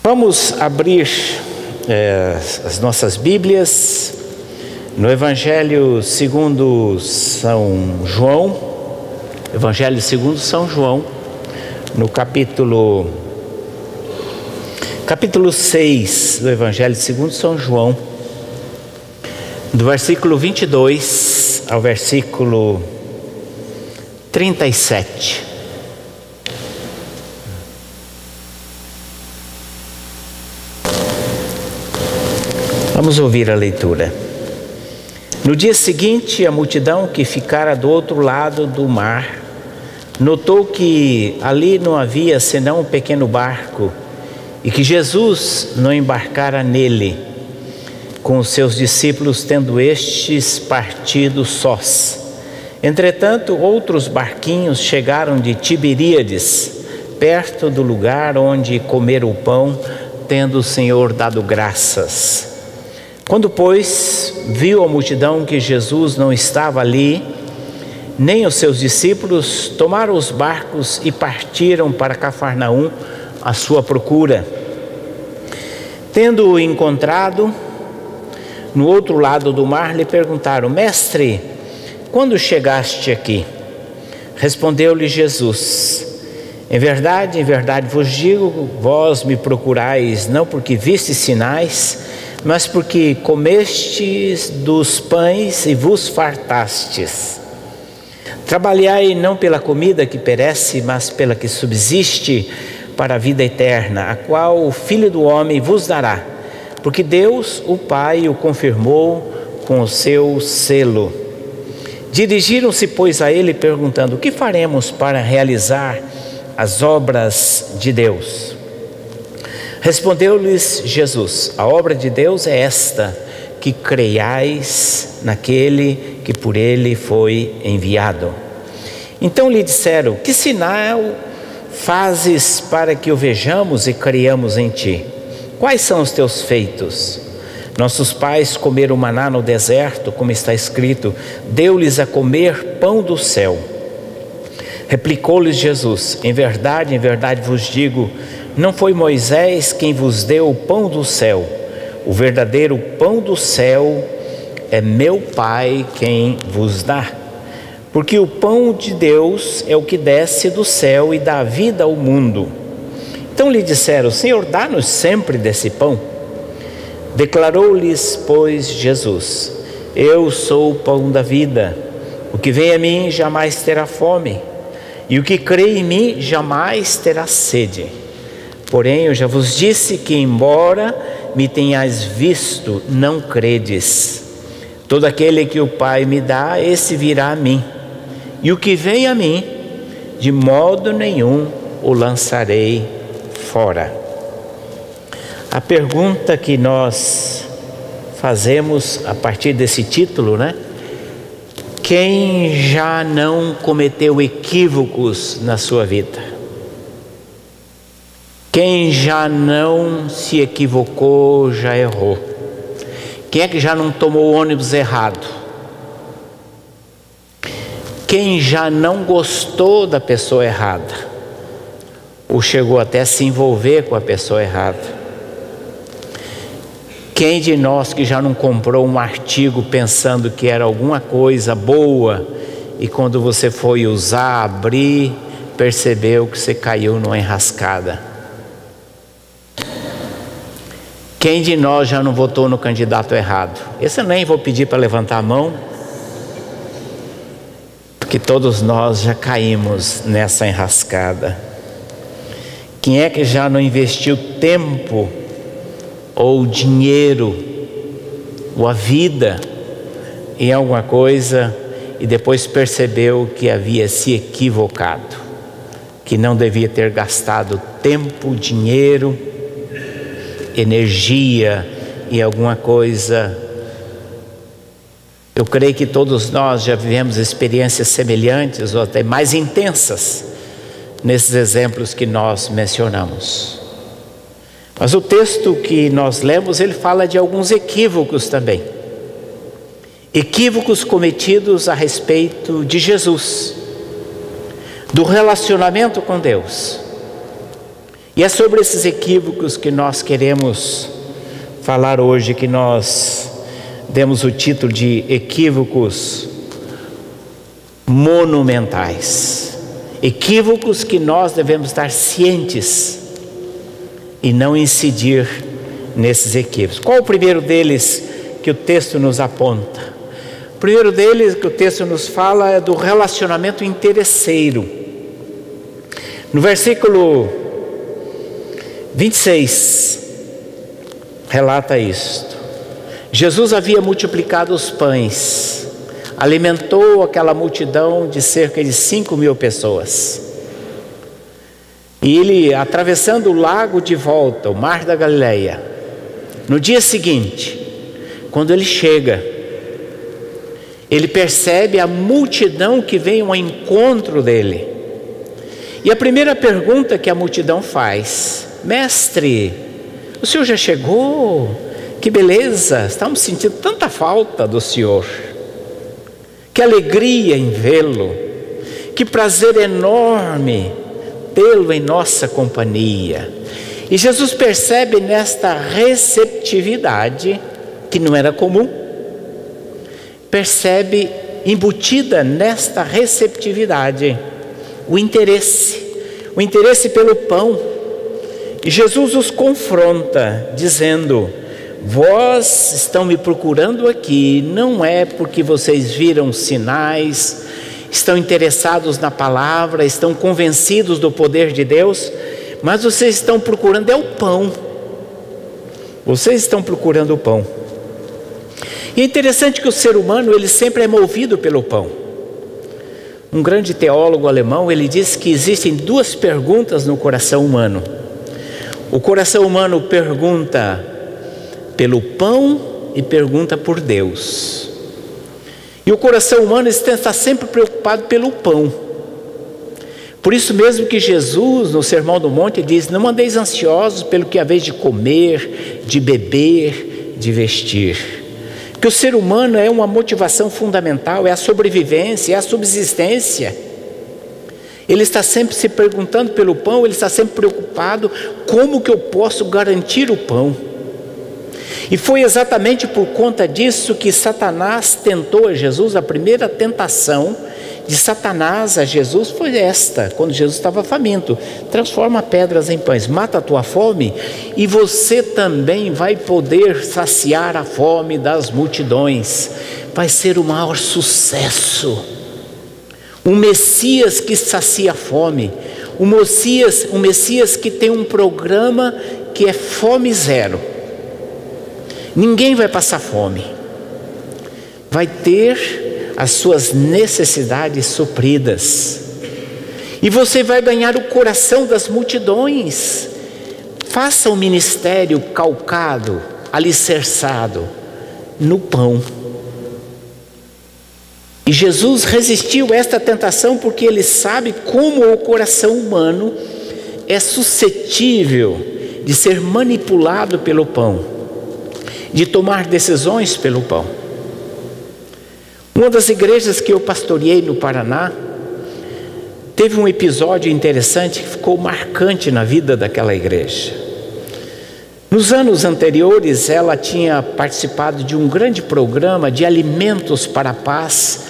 Vamos abrir as nossas Bíblias no Evangelho segundo São João, Evangelho segundo São João, no capítulo 6 do Evangelho segundo São João, do versículo 22 ao versículo 37. Vamos ouvir a leitura. No dia seguinte, a multidão que ficara do outro lado do mar notou que ali não havia senão um pequeno barco e que Jesus não embarcara nele, com os seus discípulos, tendo estes partido sós. Entretanto, outros barquinhos chegaram de Tiberíades, perto do lugar onde comeram o pão, tendo o Senhor dado graças. Quando, pois, viu a multidão que Jesus não estava ali, nem os seus discípulos, tomaram os barcos e partiram para Cafarnaum à sua procura. Tendo-o encontrado no outro lado do mar, lhe perguntaram: Mestre, quando chegaste aqui? Respondeu-lhe Jesus: em verdade vos digo, vós me procurais não porque vistes sinais, mas porque comestes dos pães e vos fartastes. Trabalhai não pela comida que perece, mas pela que subsiste para a vida eterna, a qual o Filho do Homem vos dará, porque Deus, o Pai, o confirmou com o seu selo. Dirigiram-se, pois, a ele, perguntando: o que faremos para realizar as obras de Deus? Respondeu-lhes Jesus: a obra de Deus é esta, que creiais naquele que por ele foi enviado. Então lhe disseram: que sinal fazes para que o vejamos e creiamos em ti? Quais são os teus feitos? Nossos pais comeram maná no deserto, como está escrito: deu-lhes a comer pão do céu. Replicou-lhes Jesus: em verdade vos digo, não foi Moisés quem vos deu o pão do céu. O verdadeiro pão do céu é meu Pai quem vos dá. Porque o pão de Deus é o que desce do céu e dá vida ao mundo. Então lhe disseram: Senhor, dá-nos sempre desse pão. Declarou-lhes, pois, Jesus: eu sou o pão da vida. O que vem a mim jamais terá fome, e o que crê em mim jamais terá sede. Porém, eu já vos disse que, embora me tenhais visto, não credes. Todo aquele que o Pai me dá, esse virá a mim. E o que vem a mim, de modo nenhum o lançarei fora. A pergunta que nós fazemos a partir desse título, Quem já não cometeu equívocos na sua vida? Quem já não se equivocou, já errou? Quem é que já não tomou o ônibus errado? Quem já não gostou da pessoa errada? Ou chegou até a se envolver com a pessoa errada? Quem de nós que já não comprou um artigo pensando que era alguma coisa boa e quando você foi usar, abrir, percebeu que você caiu numa enrascada? Quem de nós já não votou no candidato errado? Esse eu nem vou pedir para levantar a mão, porque todos nós já caímos nessa enrascada. Quem é que já não investiu tempo ou dinheiro ou a vida em alguma coisa e depois percebeu que havia se equivocado, que não devia ter gastado tempo, dinheiro, energia em alguma coisa? Eu creio que todos nós já vivemos experiências semelhantes ou até mais intensas nesses exemplos que nós mencionamos. Mas o texto que nós lemos, ele fala de alguns equívocos também. Equívocos cometidos a respeito de Jesus, do relacionamento com Deus. E é sobre esses equívocos que nós queremos falar hoje, que nós demos o título de equívocos monumentais. Equívocos que nós devemos estar cientes e não incidir nesses equívocos. Qual o primeiro deles que o texto nos aponta? O primeiro deles que o texto nos fala é do relacionamento interesseiro. No versículo 26, relata isto: Jesus havia multiplicado os pães, alimentou aquela multidão de cerca de 5.000 pessoas. E ele, atravessando o lago de volta, o mar da Galileia, no dia seguinte, quando ele chega, ele percebe a multidão que vem ao encontro dele. E a primeira pergunta que a multidão faz: mestre, o senhor já chegou? Que beleza, estamos sentindo tanta falta do senhor. Que alegria em vê-lo, que prazer enorme tê-lo em nossa companhia. E Jesus percebe nesta receptividade, que não era comum, percebe embutida nesta receptividade o interesse pelo pão. E Jesus os confronta, dizendo: vós estão me procurando aqui, não é porque vocês viram sinais, estão interessados na palavra, estão convencidos do poder de Deus, mas vocês estão procurando o pão. Vocês estão procurando o pão. E é interessante que o ser humano, ele sempre é movido pelo pão. Um grande teólogo alemão, ele diz que existem duas perguntas no coração humano. O coração humano pergunta pelo pão e pergunta por Deus. E o coração humano está sempre preocupado pelo pão. Por isso mesmo que Jesus, no Sermão do Monte, diz: não andeis ansiosos pelo que haveis de comer, de beber, de vestir. Que o ser humano é uma motivação fundamental, é a sobrevivência, é a subsistência. Ele está sempre se perguntando pelo pão, ele está sempre preocupado: como que eu posso garantir o pão? E foi exatamente por conta disso que Satanás tentou a Jesus. A primeira tentação de Satanás a Jesus foi esta, quando Jesus estava faminto: transforma pedras em pães, mata a tua fome e você também vai poder saciar a fome das multidões. Vai ser o maior sucesso. Um Messias que sacia a fome, um Messias que tem um programa que é fome zero. Ninguém vai passar fome, vai ter as suas necessidades supridas, e você vai ganhar o coração das multidões. Faça um ministério calcado, alicerçado no pão. E Jesus resistiu a esta tentação porque ele sabe como o coração humano é suscetível de ser manipulado pelo pão, de tomar decisões pelo pão. Uma das igrejas que eu pastoreei no Paraná teve um episódio interessante que ficou marcante na vida daquela igreja. Nos anos anteriores, ela tinha participado de um grande programa de alimentos para a paz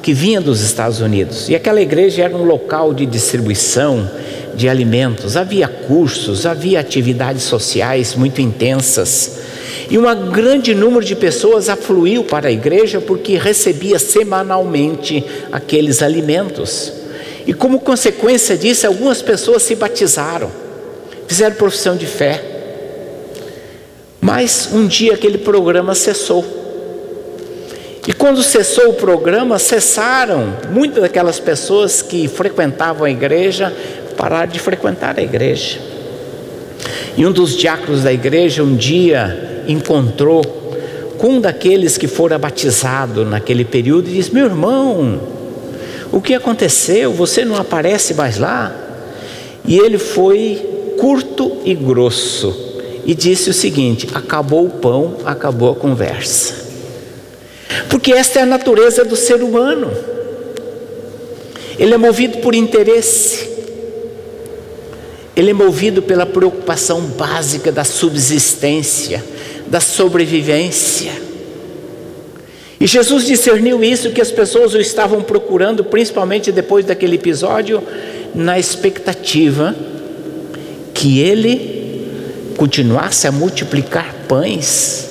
que vinha dos Estados Unidos. E aquela igreja era um local de distribuição de alimentos. Havia cursos, havia atividades sociais muito intensas. E um grande número de pessoas afluiu para a igreja porque recebia semanalmente aqueles alimentos. E como consequência disso, algumas pessoas se batizaram, fizeram profissão de fé. Mas um dia aquele programa cessou. E quando cessou o programa, cessaram muitas daquelas pessoas que frequentavam a igreja, pararam de frequentar a igreja. E um dos diáconos da igreja um dia encontrou com um daqueles que fora batizado naquele período e disse: meu irmão, o que aconteceu? Você não aparece mais lá? E ele foi curto e grosso e disse o seguinte: acabou o pão, acabou a conversa. Porque esta é a natureza do ser humano. Ele é movido por interesse. ele é movido pela preocupação básica da subsistência, da sobrevivência. E Jesus discerniu isso, que as pessoas o estavam procurando, principalmente depois daquele episódio, na expectativa que ele continuasse a multiplicar pães.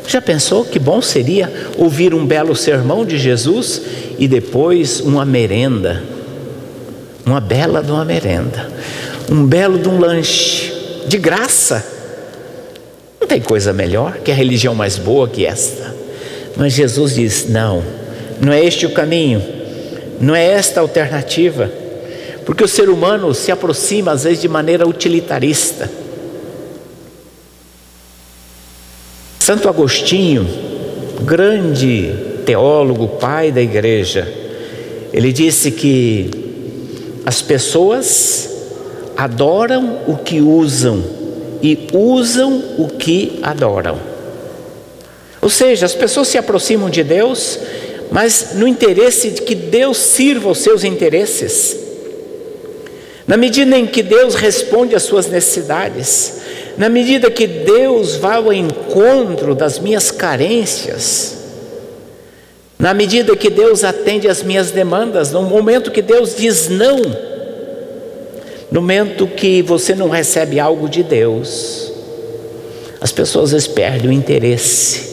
Já pensou que bom seria ouvir um belo sermão de Jesus e depois uma merenda, uma bela de uma merenda, um belo de um lanche, de graça? Não tem coisa melhor, que a religião mais boa que esta. Mas Jesus diz: não é este o caminho, não é esta a alternativa, porque o ser humano se aproxima às vezes de maneira utilitarista. Santo Agostinho, grande teólogo, pai da igreja, ele disse que as pessoas adoram o que usam e usam o que adoram. Ou seja, as pessoas se aproximam de Deus, mas no interesse de que Deus sirva aos seus interesses. Na medida em que Deus responde às suas necessidades, na medida que Deus vai ao encontro das minhas carências, na medida que Deus atende às minhas demandas, no momento que Deus diz não, no momento que você não recebe algo de Deus, as pessoas às vezes perdem o interesse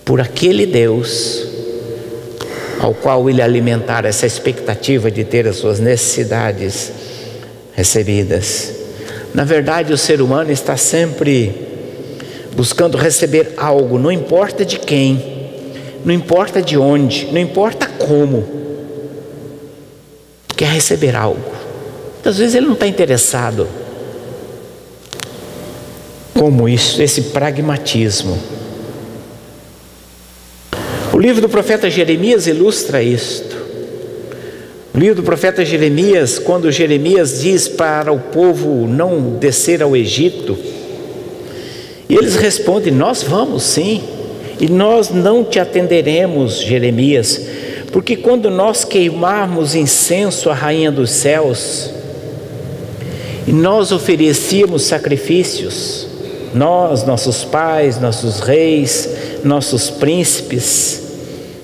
por aquele Deus ao qual ele alimentar essa expectativa de ter as suas necessidades recebidas. Na verdade, o ser humano está sempre buscando receber algo, não importa de quem, não importa de onde, não importa como, quer receber algo. Muitas vezes ele não está interessado. Como isso, esse pragmatismo. O livro do profeta Jeremias ilustra isto. O livro do profeta Jeremias, quando Jeremias diz para o povo não descer ao Egito, e eles respondem: nós vamos sim, e nós não te atenderemos, Jeremias, porque quando nós queimarmos incenso à rainha dos céus, e nós oferecíamos sacrifícios, nós, nossos pais, nossos reis, nossos príncipes,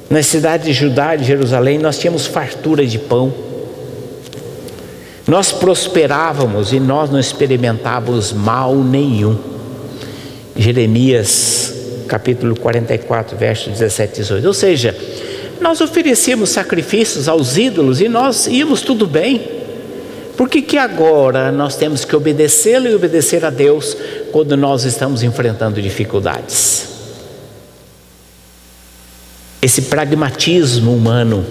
nas cidades de Judá e de Jerusalém, nós tínhamos fartura de pão, nós prosperávamos e nós não experimentávamos mal nenhum. Jeremias capítulo 44, versos 17 e 18. Ou seja, nós oferecíamos sacrifícios aos ídolos e nós íamos tudo bem. Por que agora nós temos que obedecê-lo e obedecer a Deus quando nós estamos enfrentando dificuldades? Esse pragmatismo humano.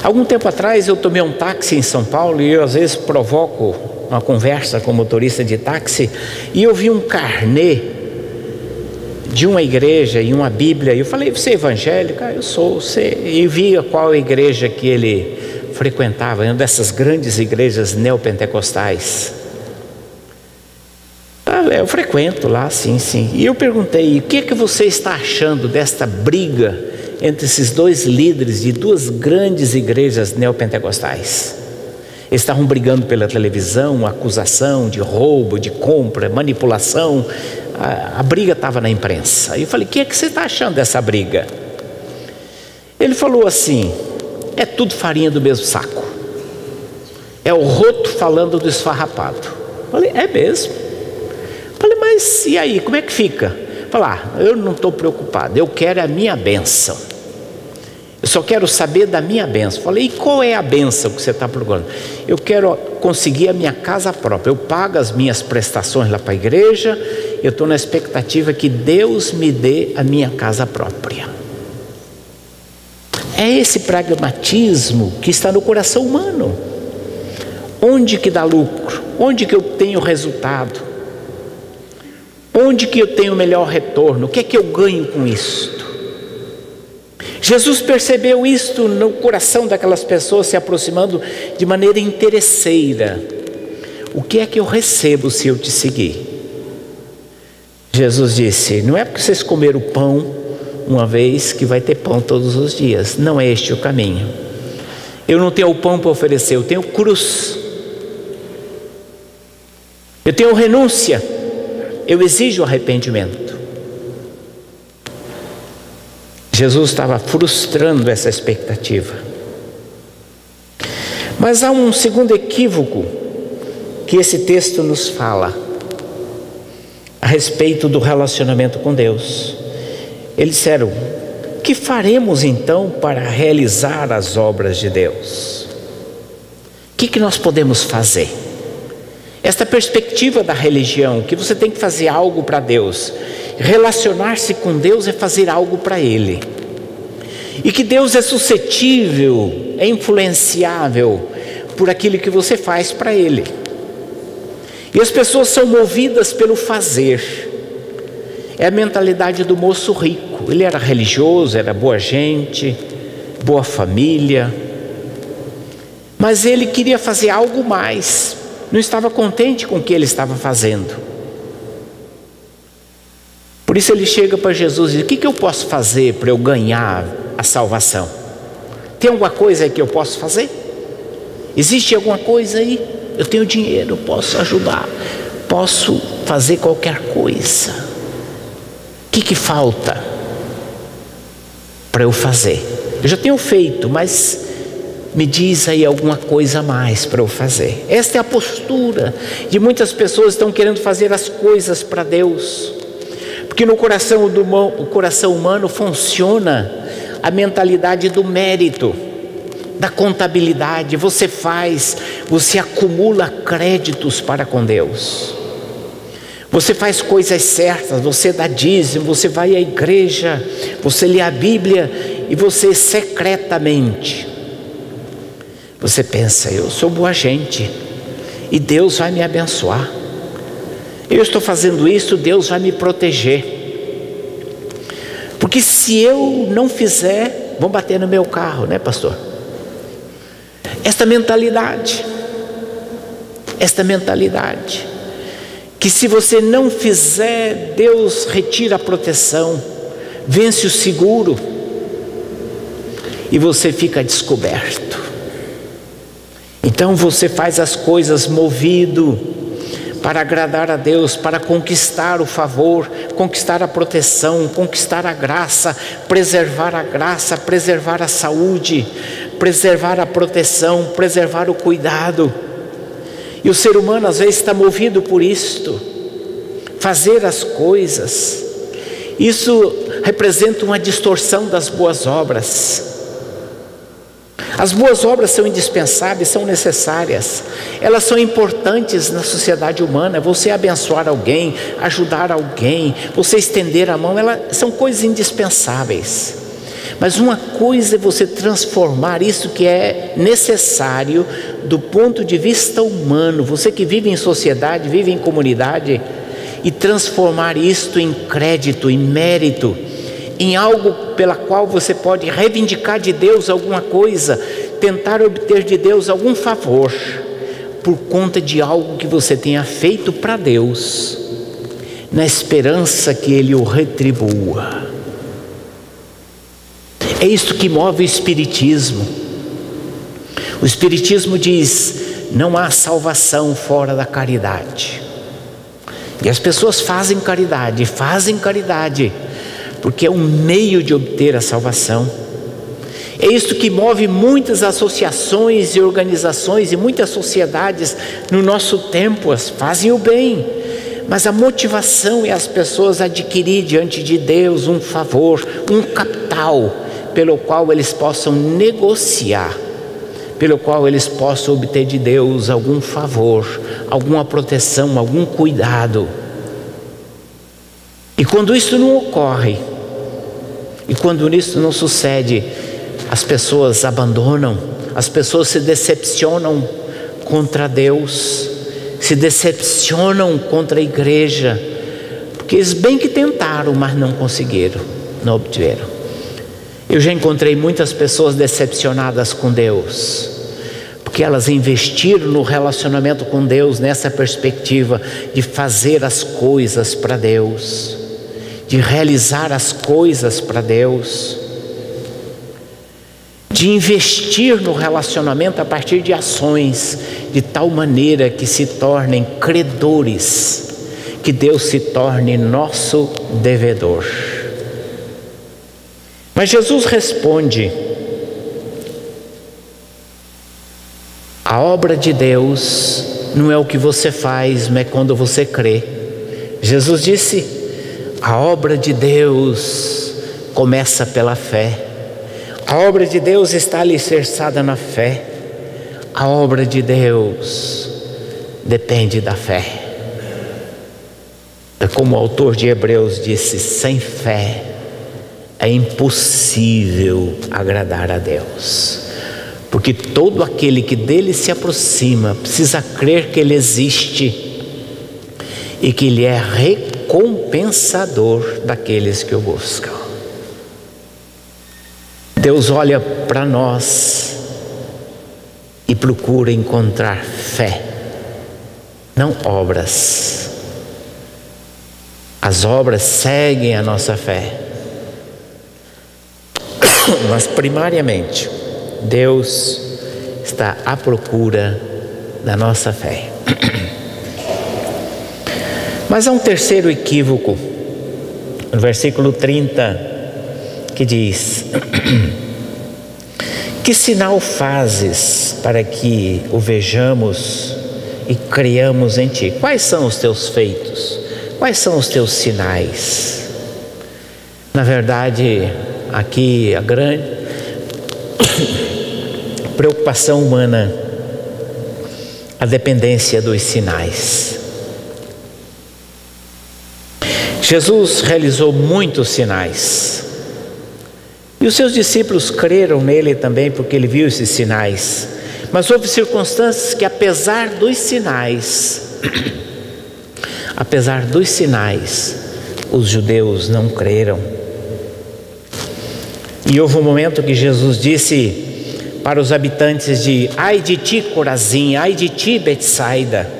Algum tempo atrás eu tomei um táxi em São Paulo e eu às vezes provoco uma conversa com o motorista de táxi e eu vi um carnê de uma igreja e uma Bíblia. Eu falei: você é evangélico? Eu sou. E vi qual igreja que ele frequentava, uma dessas grandes igrejas neopentecostais. Eu frequento lá, sim. E eu perguntei: o que é que você está achando desta briga entre esses dois líderes de duas grandes igrejas neopentecostais? Eles estavam brigando pela televisão, acusação de roubo, de compra, manipulação. A briga estava na imprensa. Aí eu falei: o que é que você está achando dessa briga? Ele falou assim: é tudo farinha do mesmo saco. É o roto falando do esfarrapado. Eu falei: é mesmo? Falei: mas e aí, como é que fica? Falar: eu não estou preocupado, eu quero a minha bênção, eu só quero saber da minha bênção. Falei: e qual é a bênção que você está procurando? Eu quero conseguir a minha casa própria, eu pago as minhas prestações lá para a igreja, eu estou na expectativa que Deus me dê a minha casa própria. É esse pragmatismo que está no coração humano. Onde que dá lucro? Onde que eu tenho resultado? Onde que eu tenho o melhor retorno? O que é que eu ganho com isto? Jesus percebeu isto no coração daquelas pessoas se aproximando de maneira interesseira. O que é que eu recebo se eu te seguir? Jesus disse: não é porque vocês comeram pão uma vez que vai ter pão todos os dias. Não é este o caminho. Eu não tenho o pão para oferecer, eu tenho cruz. Eu tenho renúncia, eu exijo arrependimento. Jesus estava frustrando essa expectativa. Mas há um segundo equívoco que esse texto nos fala a respeito do relacionamento com Deus. Eles disseram: que faremos então para realizar as obras de Deus? O que nós podemos fazer? Esta perspectiva da religião, que você tem que fazer algo para Deus, relacionar-se com Deus é fazer algo para Ele, e que Deus é suscetível, é influenciável por aquilo que você faz para Ele. E as pessoas são movidas pelo fazer. É a mentalidade do moço rico. Ele era religioso, era boa gente, boa família, mas ele queria fazer algo mais, não estava contente com o que ele estava fazendo. Por isso ele chega para Jesus e diz: o que eu posso fazer para eu ganhar a salvação? Tem alguma coisa aí que eu posso fazer? Existe alguma coisa aí? Eu tenho dinheiro, posso ajudar, posso fazer qualquer coisa. O que falta para eu fazer? Eu já tenho feito, mas me diz aí alguma coisa a mais para eu fazer. Esta é a postura de muitas pessoas que estão querendo fazer as coisas para Deus, porque no o coração humano funciona a mentalidade do mérito, da contabilidade. Você faz, você acumula créditos para com Deus. Você faz coisas certas, você dá dízimo, você vai à igreja, você lê a Bíblia e você secretamente, você pensa: eu sou boa gente e Deus vai me abençoar. Eu estou fazendo isso, Deus vai me proteger. Porque se eu não fizer, vão bater no meu carro, né, pastor? Esta mentalidade, que se você não fizer, Deus retira a proteção, vence o seguro e você fica descoberto. Então você faz as coisas movido para agradar a Deus, para conquistar o favor, conquistar a proteção, conquistar a graça, preservar a saúde, preservar a proteção, preservar o cuidado. E o ser humano às vezes está movido por isto, fazer as coisas. Isso representa uma distorção das boas obras. As boas obras são indispensáveis, são necessárias, elas são importantes na sociedade humana. Você abençoar alguém, ajudar alguém, você estender a mão, elas são coisas indispensáveis. Mas uma coisa é você transformar isso que é necessário do ponto de vista humano, você que vive em sociedade, vive em comunidade, e transformar isto em crédito, em mérito, em algo pela qual você pode reivindicar de Deus alguma coisa, tentar obter de Deus algum favor, por conta de algo que você tenha feito para Deus, na esperança que Ele o retribua. É isso que move o Espiritismo. O Espiritismo diz: não há salvação fora da caridade. E as pessoas fazem caridade, porque é um meio de obter a salvação. É isso que move muitas associações e organizações e muitas sociedades no nosso tempo. Fazem o bem, mas a motivação é as pessoas adquirir diante de Deus um favor, um capital, pelo qual eles possam negociar, pelo qual eles possam obter de Deus algum favor, alguma proteção, algum cuidado. E quando isso não ocorre, e quando isso não sucede, as pessoas abandonam, as pessoas se decepcionam contra Deus, se decepcionam contra a igreja, porque eles bem que tentaram, mas não conseguiram, não obtiveram. Eu já encontrei muitas pessoas decepcionadas com Deus, porque elas investiram no relacionamento com Deus nessa perspectiva de fazer as coisas para Deus, de realizar as coisas para Deus, de investir no relacionamento a partir de ações, de tal maneira que se tornem credores, que Deus se torne nosso devedor. Mas Jesus responde: a obra de Deus não é o que você faz, mas é quando você crê. Jesus disse: a obra de Deus começa pela fé. A obra de Deus está alicerçada na fé. A obra de Deus depende da fé. É como o autor de Hebreus disse: sem fé é impossível agradar a Deus. Porque todo aquele que dele se aproxima precisa crer que ele existe e que ele é recompensador daqueles que o buscam. Deus olha para nós e procura encontrar fé, não obras. As obras seguem a nossa fé, mas primariamente Deus está à procura da nossa fé. Mas há um terceiro equívoco, no versículo 30, que diz: que sinal fazes para que o vejamos e creiamos em ti? Quais são os teus feitos? Quais são os teus sinais? Na verdade, aqui a grande preocupação humana, a dependência dos sinais. Jesus realizou muitos sinais, e os seus discípulos creram nele também porque ele viu esses sinais. Mas houve circunstâncias que, apesar dos sinais, os judeus não creram. E houve um momento que Jesus disse para os habitantes de: ai de ti, Corazim, ai de ti, Betsaida,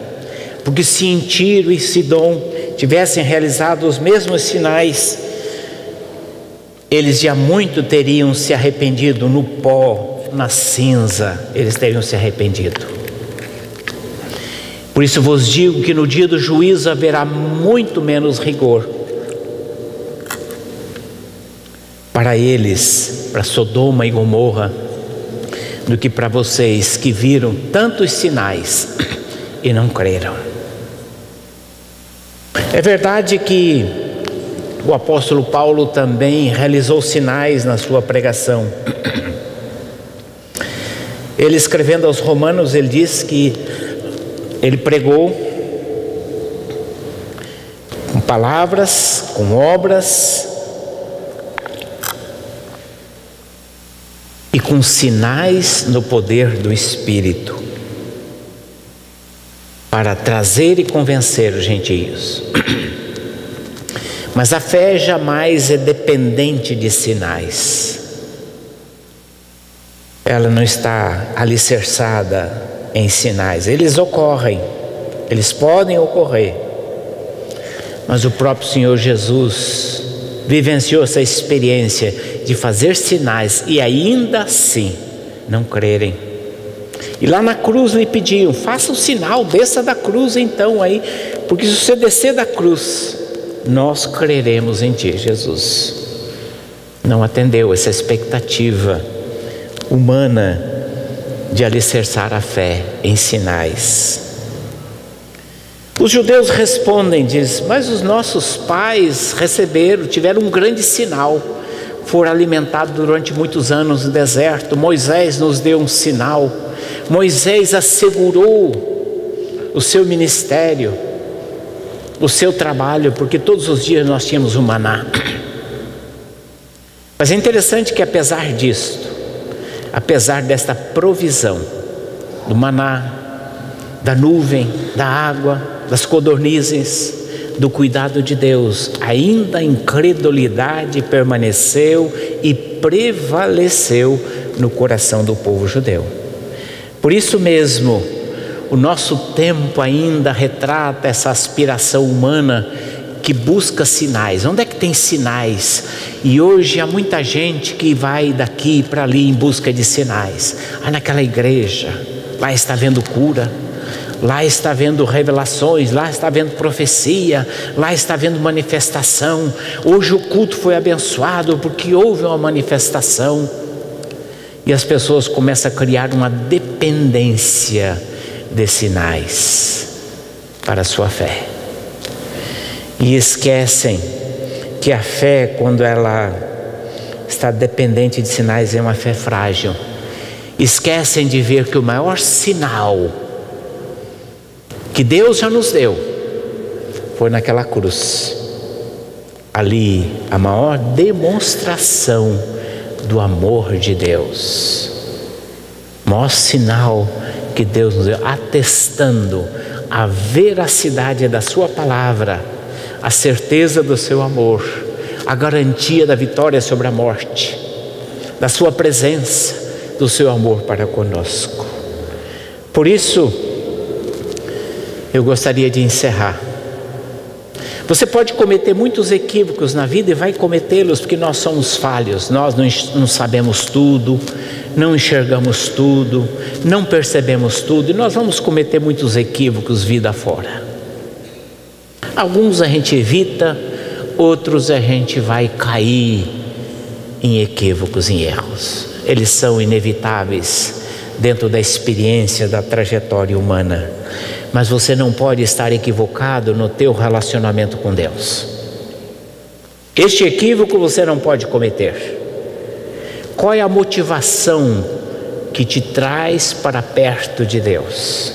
porque se em Tiro e Sidom tivessem realizado os mesmos sinais, eles já muito teriam se arrependido. No pó, na cinza, eles teriam se arrependido. Por isso vos digo que no dia do juízo haverá muito menos rigor para eles, para Sodoma e Gomorra, do que para vocês que viram tantos sinais e não creram. É verdade que o apóstolo Paulo também realizou sinais na sua pregação. Ele, escrevendo aos Romanos, ele diz que ele pregou com palavras, com obras e com sinais no poder do Espírito, para trazer e convencer os gentios. Mas a fé jamais é dependente de sinais. Ela não está alicerçada em sinais. Eles ocorrem, eles podem ocorrer, mas o próprio Senhor Jesus vivenciou essa experiência de fazer sinais e ainda assim não crerem. E lá na cruz lhe pediam: faça o sinal, desça da cruz então aí, porque se você descer da cruz, nós creremos em ti. Jesus não atendeu essa expectativa humana de alicerçar a fé em sinais. Os judeus respondem, diz: mas os nossos pais tiveram um grande sinal, foram alimentados durante muitos anos no deserto. Moisés nos deu um sinal, Moisés assegurou o seu ministério, o seu trabalho, porque todos os dias nós tínhamos o maná. Mas é interessante que apesar disto, apesar desta provisão do maná, da nuvem, da água, das codornizes, do cuidado de Deus, ainda a incredulidade permaneceu e prevaleceu no coração do povo judeu. Por isso mesmo, o nosso tempo ainda retrata essa aspiração humana que busca sinais. Onde é que tem sinais? E hoje há muita gente que vai daqui para ali em busca de sinais. Naquela igreja, lá está vendo cura, lá está vendo revelações, lá está vendo profecia, lá está vendo manifestação. Hoje o culto foi abençoado porque houve uma manifestação. E as pessoas começam a criar uma dependência de sinais para a sua fé. E esquecem que a fé, quando ela está dependente de sinais, é uma fé frágil. Esquecem de ver que o maior sinal que Deus já nos deu foi naquela cruz. Ali, a maior demonstração do amor de Deus. O maior sinal que Deus nos deu, atestando a veracidade da sua palavra, a certeza do seu amor, a garantia da vitória sobre a morte, da sua presença, do seu amor para conosco. Por isso, eu gostaria de encerrar. Você pode cometer muitos equívocos na vida e vai cometê-los porque nós somos falhos, nós não sabemos tudo, não enxergamos tudo, não percebemos tudo, e nós vamos cometer muitos equívocos vida fora. Alguns a gente evita, outros a gente vai cair em equívocos, em erros. Eles são inevitáveis dentro da experiência da trajetória humana. Mas você não pode estar equivocado no teu relacionamento com Deus. Este equívoco você não pode cometer. Qual é a motivação que te traz para perto de Deus?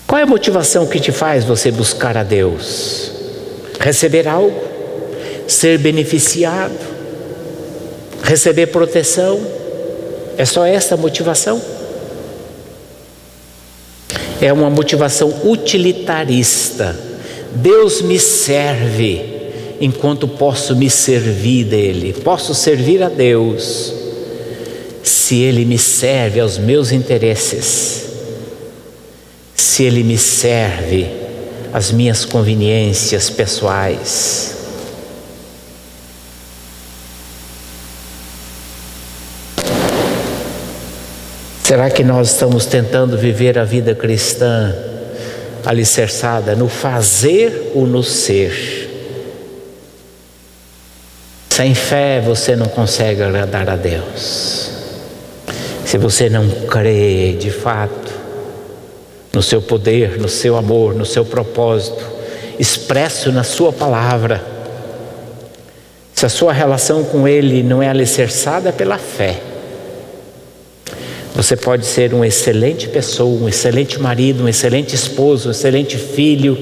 Qual é a motivação que te faz você buscar a Deus? Receber algo? Ser beneficiado? Receber proteção? É só essa a motivação? É uma motivação utilitarista. Deus me serve enquanto posso me servir dele. Posso servir a Deus se ele me serve aos meus interesses, se ele me serve às minhas conveniências pessoais. Será que nós estamos tentando viver a vida cristã alicerçada no fazer ou no ser? Sem fé você não consegue agradar a Deus. Se você não crê de fato no seu poder, no seu amor, no seu propósito, expresso na sua palavra, se a sua relação com Ele não é alicerçada pela fé, você pode ser uma excelente pessoa, um excelente marido, um excelente esposo, um excelente filho,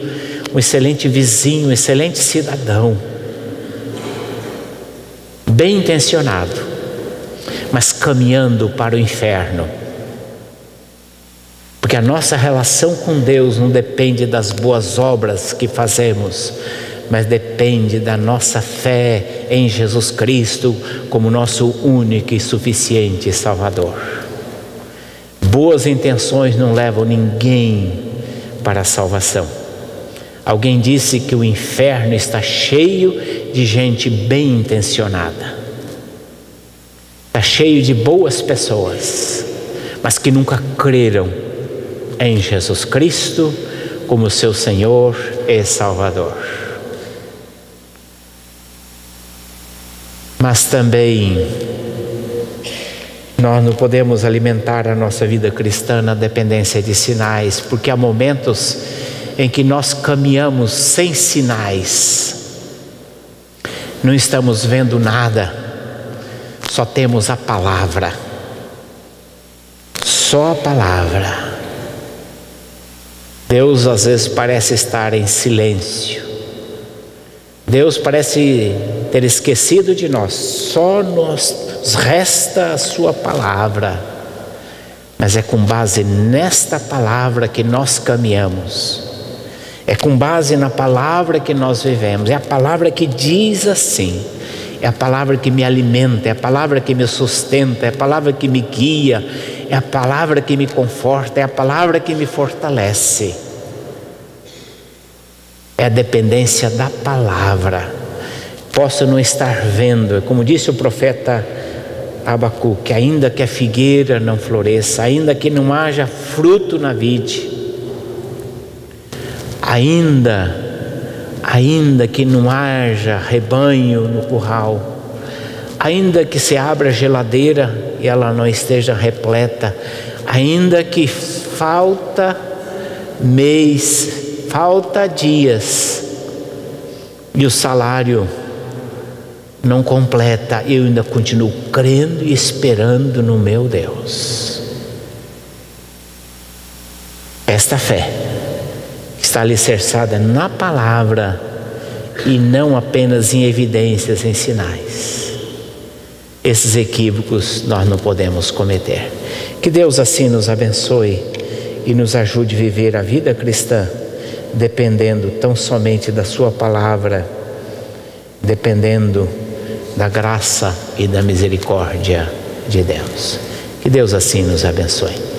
um excelente vizinho, um excelente cidadão, bem intencionado, mas caminhando para o inferno. Porque a nossa relação com Deus não depende das boas obras que fazemos, mas depende da nossa fé em Jesus Cristo como nosso único e suficiente Salvador. Boas intenções não levam ninguém para a salvação. Alguém disse que o inferno está cheio de gente bem intencionada. Está cheio de boas pessoas, mas que nunca creram em Jesus Cristo como seu Senhor e Salvador. Mas também nós não podemos alimentar a nossa vida cristã na dependência de sinais, porque há momentos em que nós caminhamos sem sinais, não estamos vendo nada, só temos a palavra, só a palavra. Deus às vezes parece estar em silêncio, Deus parece ter esquecido de nós, só nos resta a sua palavra, mas é com base nesta palavra que nós caminhamos, é com base na palavra que nós vivemos, é a palavra que diz assim, é a palavra que me alimenta, é a palavra que me sustenta, é a palavra que me guia, é a palavra que me conforta, é a palavra que me fortalece. É a dependência da palavra. Posso não estar vendo, como disse o profeta Abacuque, ainda que a figueira não floresça, ainda que não haja fruto na vide, ainda que não haja rebanho no curral, ainda que se abra a geladeira e ela não esteja repleta, ainda que falta mês, falta dias e o salário não completa, eu ainda continuo crendo e esperando no meu Deus. Esta fé está alicerçada na palavra e não apenas em evidências, em sinais. Esses equívocos nós não podemos cometer. Que Deus assim nos abençoe e nos ajude a viver a vida cristã dependendo tão somente da sua palavra, dependendo da graça e da misericórdia de Deus. Que Deus assim nos abençoe.